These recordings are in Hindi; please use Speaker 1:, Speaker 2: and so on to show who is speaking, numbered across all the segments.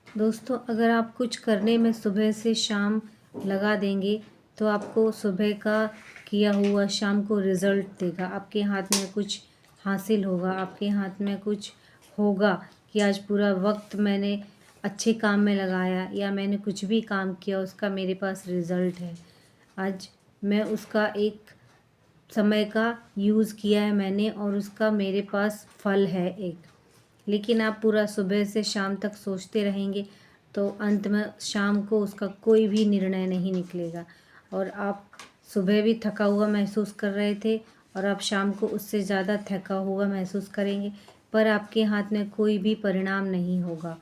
Speaker 1: दोस्तों, अगर आप कुछ करने में सुबह से शाम लगा देंगे तो आपको सुबह का किया हुआ शाम को रिज़ल्ट देगा। आपके हाथ में कुछ हासिल होगा, आपके हाथ में कुछ होगा कि आज पूरा वक्त मैंने अच्छे काम में लगाया या मैंने कुछ भी काम किया उसका मेरे पास रिज़ल्ट है। आज मैं उसका एक समय का यूज़ किया है मैंने और उसका मेरे पास फल है एक। लेकिन आप पूरा सुबह से शाम तक सोचते रहेंगे तो अंत में शाम को उसका कोई भी निर्णय नहीं निकलेगा और आप सुबह भी थका हुआ महसूस कर रहे थे और आप शाम को उससे ज़्यादा थका हुआ महसूस करेंगे, पर आपके हाथ में कोई भी परिणाम नहीं होगा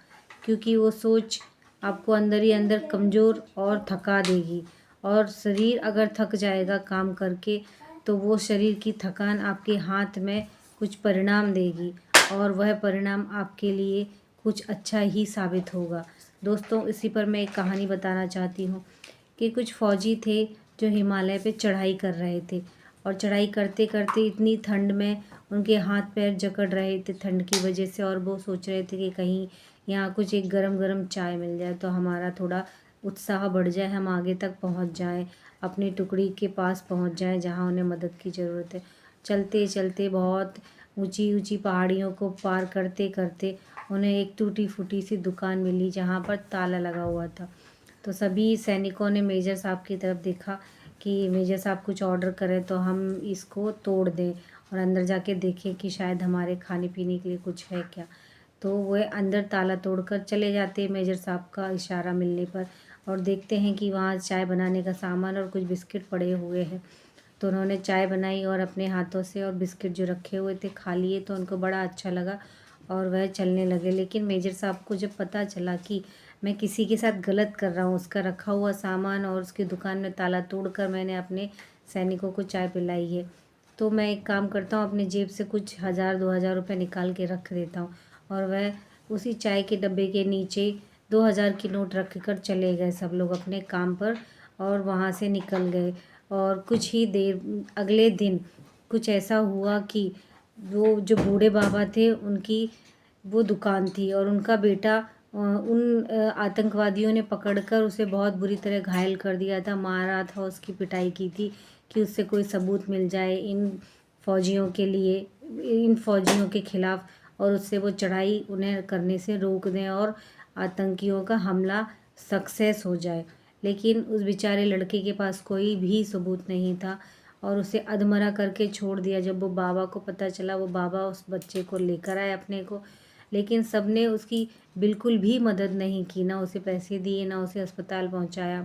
Speaker 1: क्योंकि वो सोच आपको अंदर ही अंदर कमज़ोर और थका देगी। और शरीर अगर थक जाएगा काम करके तो वो शरीर की थकान आपके हाथ में कुछ परिणाम देगी और वह परिणाम आपके लिए कुछ अच्छा ही साबित होगा। दोस्तों, इसी पर मैं एक कहानी बताना चाहती हूँ कि कुछ फ़ौजी थे जो हिमालय पे चढ़ाई कर रहे थे और चढ़ाई करते करते इतनी ठंड में उनके हाथ पैर जकड़ रहे थे ठंड की वजह से और वो सोच रहे थे कि कहीं यहाँ कुछ एक गरम गरम चाय मिल जाए तो हमारा थोड़ा उत्साह बढ़ जाए, हम आगे तक पहुँच जाएं, अपनी टुकड़ी के पास पहुँच जाएं जहाँ उन्हें मदद की ज़रूरत है। चलते चलते बहुत ऊंची ऊंची पहाड़ियों को पार करते करते उन्हें एक टूटी फूटी सी दुकान मिली जहाँ पर ताला लगा हुआ था। तो सभी सैनिकों ने मेजर साहब की तरफ देखा कि मेजर साहब कुछ ऑर्डर करें तो हम इसको तोड़ दें और अंदर जाके देखें कि शायद हमारे खाने पीने के लिए कुछ है क्या। तो वह अंदर ताला तोड़कर चले जाते हैं मेजर साहब का इशारा मिलने पर और देखते हैं कि वहाँ चाय बनाने का सामान और कुछ बिस्किट पड़े हुए हैं। तो उन्होंने चाय बनाई और अपने हाथों से और बिस्किट जो रखे हुए थे खा लिए तो उनको बड़ा अच्छा लगा और वह चलने लगे। लेकिन मेजर साहब को जब पता चला कि मैं किसी के साथ गलत कर रहा हूँ, उसका रखा हुआ सामान और उसकी दुकान में ताला तोड़कर मैंने अपने सैनिकों को चाय पिलाई है, तो मैं एक काम करता हूँ, अपनी जेब से कुछ 1000-2000 रुपये निकाल के रख देता हूँ। और वह उसी चाय के डब्बे के नीचे 2000 की नोट रख कर चले गए सब लोग अपने काम पर और वहाँ से निकल गए। और कुछ ही देर अगले दिन कुछ ऐसा हुआ कि वो जो बूढ़े बाबा थे उनकी वो दुकान थी और उनका बेटा उन आतंकवादियों ने पकड़कर उसे बहुत बुरी तरह घायल कर दिया था, मारा था, उसकी पिटाई की थी कि उससे कोई सबूत मिल जाए इन फ़ौजियों के लिए, इन फ़ौजियों के ख़िलाफ़ और उससे वो चढ़ाई उन्हें करने से रोक दें और आतंकियों का हमला सक्सेस हो जाए। लेकिन उस बेचारे लड़के के पास कोई भी सबूत नहीं था और उसे अधमरा करके छोड़ दिया। जब वो बाबा को पता चला, वो बाबा उस बच्चे को लेकर आए अपने को, लेकिन सबने उसकी बिल्कुल भी मदद नहीं की, ना उसे पैसे दिए, ना उसे अस्पताल पहुंचाया।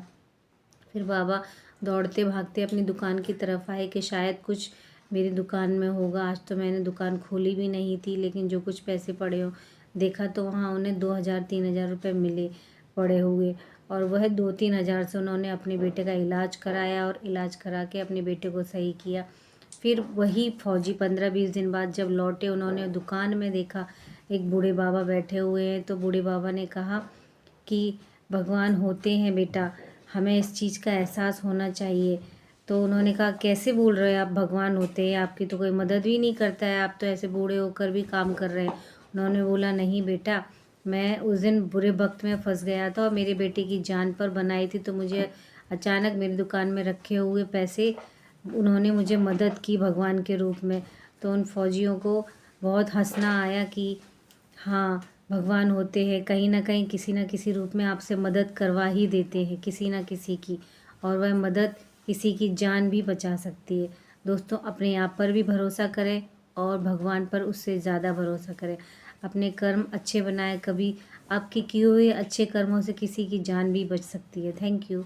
Speaker 1: फिर बाबा दौड़ते भागते अपनी दुकान की तरफ आए कि शायद कुछ मेरी दुकान में होगा। आज तो मैंने दुकान खोली भी नहीं थी, लेकिन जो कुछ पैसे पड़े हो देखा तो वहाँ उन्हें 2000-3000 रुपये मिले पड़े हुए और वह 2-3000 से उन्होंने अपने बेटे का इलाज कराया और इलाज करा के अपने बेटे को सही किया। फिर वही फौजी 15-20 दिन बाद जब लौटे, उन्होंने दुकान में देखा एक बूढ़े बाबा बैठे हुए हैं। तो बूढ़े बाबा ने कहा कि भगवान होते हैं बेटा, हमें इस चीज़ का एहसास होना चाहिए। तो उन्होंने कहा कैसे बोल रहे हैं आप, भगवान होते हैं, आपकी तो कोई मदद भी नहीं करता है, आप तो ऐसे बूढ़े होकर भी काम कर रहे हैं। उन्होंने बोला नहीं बेटा, मैं उस दिन बुरे वक्त में फंस गया था और मेरे बेटे की जान पर बनाई थी, तो मुझे अचानक मेरी दुकान में रखे हुए पैसे उन्होंने मुझे मदद की भगवान के रूप में। तो उन फौजियों को बहुत हंसना आया कि हाँ, भगवान होते हैं, कहीं ना कहीं किसी न किसी रूप में आपसे मदद करवा ही देते हैं किसी न किसी की, और वह मदद किसी की जान भी बचा सकती है। दोस्तों, अपने आप पर भी भरोसा करें और भगवान पर उससे ज़्यादा भरोसा करें। अपने कर्म अच्छे बनाएं, कभी आपके किए हुए अच्छे कर्मों से किसी की जान भी बच सकती है। Thank you.